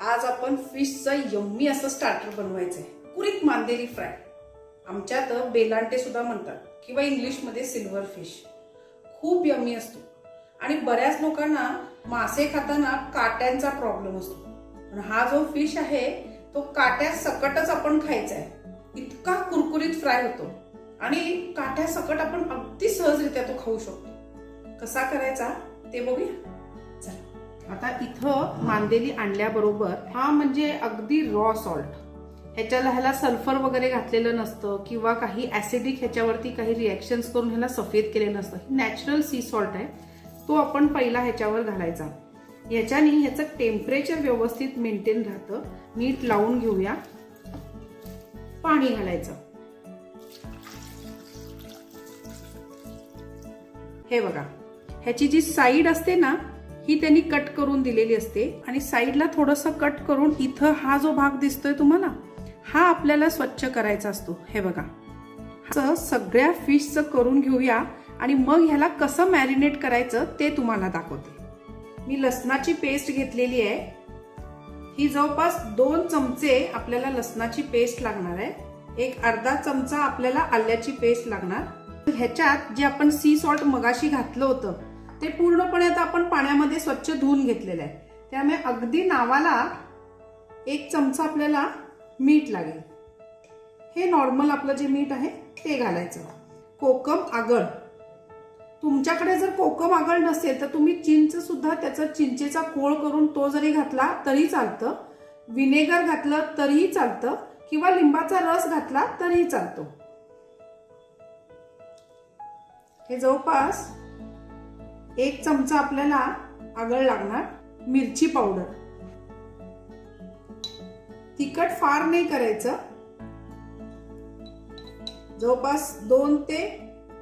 आज आपण फिशचं यम्मी असं स्टार्टर बनवायचं आहे. कुरीत मांदेली फ्राय, आमच्यात बेलांटे सुद्धा म्हणतात किंवा इंग्लिशमध्ये सिल्वर फिश. खूप यम्मी असतो आणि बऱ्याच लोकांना मासे खाताना काट्यांचा प्रॉब्लेम असतो. पण हा जो फिश आहे तो काट्या सकटच आपण खायचा आहे. इतका कुरकुरीत फ्राय होतो आणि काट्या सकट आपण अगदी सहजरित्या तो खाऊ शकतो. कसा करायचा ते बघूया. चला, आता इथं मांदेली आणल्याबरोबर हा म्हणजे अगदी रॉ सॉल्ट, ह्याला सल्फर वगैरे घातलेलं नसतं किंवा काही ऍसिडिक ह्याच्यावरती काही रिएक्शन्स करून ह्याला सफेद केलेलं नसतं. नॅचरल सी सॉल्ट आहे, तो आपण पहिला ह्याच्यावर घालायचा. ह्याच्याने ह्याचं टेम्परेचर व्यवस्थित मेंटेन राहतं. मीठ लावून घेऊया. पाणी घालायचं. हे बघा, ह्याची जी साईड असते ना ही त्यांनी कट करून दिलेली असते आणि साईडला थोडंसं कट करून इथं हा जो भाग दिसतोय तुम्हाला, हा आपल्याला स्वच्छ करायचा असतो. हे बघा, सगळ्या फिशचं करून घेऊया आणि मग ह्याला कसं मॅरिनेट करायचं ते तुम्हाला दाखवते. मी लसणाची पेस्ट घेतलेली आहे. ही जवळपास 2 चमचे आपल्याला लसणाची पेस्ट लागणार आहे. एक अर्धा चमचा आपल्याला आल्याची पेस्ट लागणार. ह्याच्यात जे आपण सी सॉल्ट मगाशी घातलं होतं ते पूर्णपणे आता आपण पाण्यामध्ये स्वच्छ धुवून घेतलेलं आहे. त्यामुळे अगदी नावाला 1 चमचा आपल्याला मीठ लागेल. हे नॉर्मल आपलं जे मीठ आहे ते घालायचं. कोकम आगळ, तुमच्याकडे जर कोकम आगळ नसेल तर तुम्ही चिंच सुद्धा, त्याचा चिंचेचा कोळ करून तो जरी घातला तरी चालतं. विनेगर घातलं तरीही चालतं किंवा लिंबाचा रस घातला तरीही चालतो. हे जवळपास 1 चमचा आपल्याला आगळ लागणार. मिरची पावडर, तिखट फार नाही करायचं. जवळपास 2 ते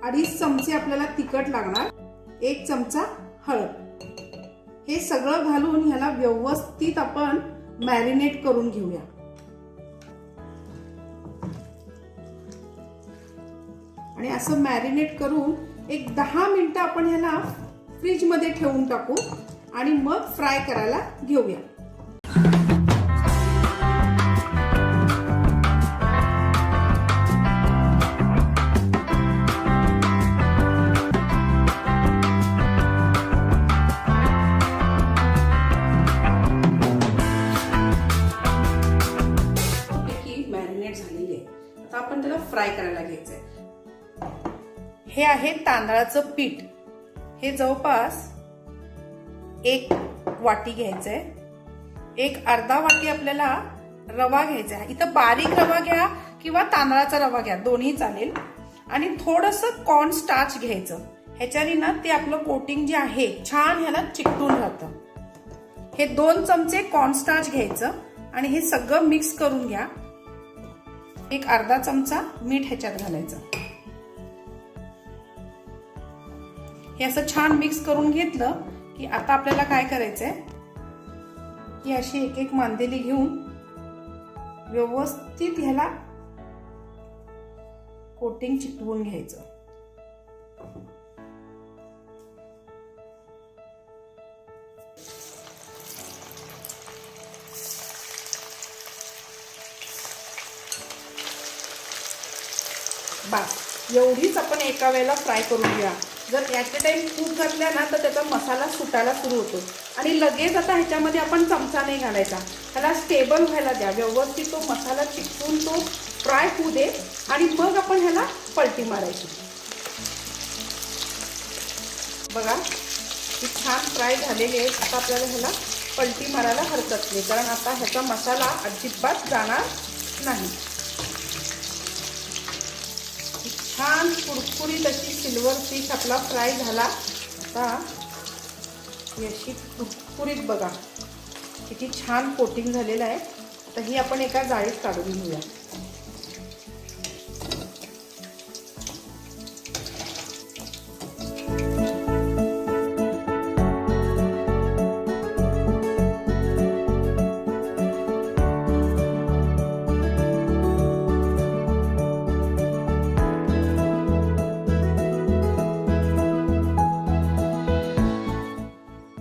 2.5 चमचे आपल्याला तिखट लागणार. 1 चमचा हळद. हे सगळं घालून ह्याला व्यवस्थित आपण मॅरिनेट करून घेऊया. आणि असं मॅरिनेट करून एक 10 मिनिटं आपण ह्याला फ्रीज मध्ये ठेवून टाकू आणि मग फ्राय करायला घेऊया. मॅरिनेट झालेली आहे. आता आपण त्याला फ्राय करायला घ्यायचंय. हे आहे तांदळाचं पीठ. हे जवळपास 1 वाटी घ्यायचंय. एक अर्धा वाटी आपल्याला रवा घ्यायचा आहे. इथं बारीक रवा घ्या किंवा तांदळाचा रवा घ्या, दोन्ही चालेल. आणि थोडंसं कॉर्न स्टार्च घ्यायचं. ह्याच्याने ना ते आपलं कोटिंग जे आहे छान ह्याला चिकटून राहतं. हे 2 चमचे कॉर्न स्टार्च घ्यायचं आणि हे सगळं मिक्स करून घ्या. एक अर्धा चमचा मीठ ह्याच्यात घालायचं. हे असं छान मिक्स करून घेतलं की आता आपल्याला काय करायचंय की अशी एक मांदेली घेऊन व्यवस्थित ह्याला कोटिंग चिकटवून घ्यायचं. बस एवढीच आपण एका वेळेला फ्राय करून घ्या. जर ॲट अ टाइम खूप घातल्या ना तर त्याचा मसाला सुटायला सुरू होतो आणि लगेच आता ह्याच्यामध्ये आपण चमचा नाही घालायचा. ह्याला स्टेबल व्हायला द्या. व्यवस्थित तो मसाला चिकटून तो फ्राय होऊ दे आणि मग आपण ह्याला पलटी मारायची. बघा, ही छान फ्राय झालेली आहे. आता आपल्याला ह्याला पलटी मारायला हरकत नाही, कारण आता ह्याचा मसाला अजिबात जाणार नाही. छान कुरकुरीत अशी सिल्वर फिश आपला फ्राय झाला. आता अशी कुरकुरीत बघा किती छान कोटिंग झालेलं आहे. तर ही आपण एका जाळीत काढून घेऊया.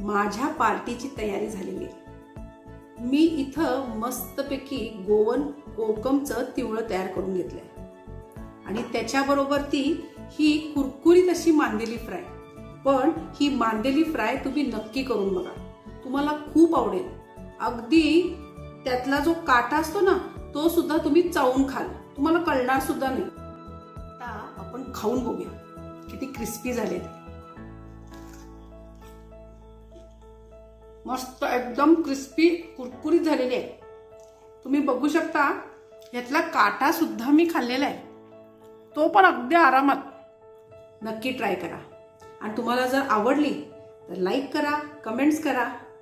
माझ्या पार्टीची तयारी झालेली आहे. मी इथं मस्तपैकी गोवन कोकमचं तिवळं तयार करून घेतलंय आणि त्याच्याबरोबर ती ही कुरकुरीत अशी मांदेली फ्राय. पण ही मांदेली फ्राय तुम्ही नक्की करून बघा, तुम्हाला खूप आवडेल. अगदी त्यातला जो काटा असतो ना तो सुद्धा तुम्ही चावून खाल, तुम्हाला कळणार सुद्धा नाही. आता आपण खाऊन बघूया किती क्रिस्पी झाले ते. मस्त एकदम क्रिस्पी कुरकुरीत झालेले आहे. तुम्ही बघू शकता यातला काटा सुद्धा मी खाल्लेला आहे, तो पण अगदी आरामात. नक्की ट्राय करा आणि तुम्हाला जर आवडली तर लाईक करा, कमेंट्स करा.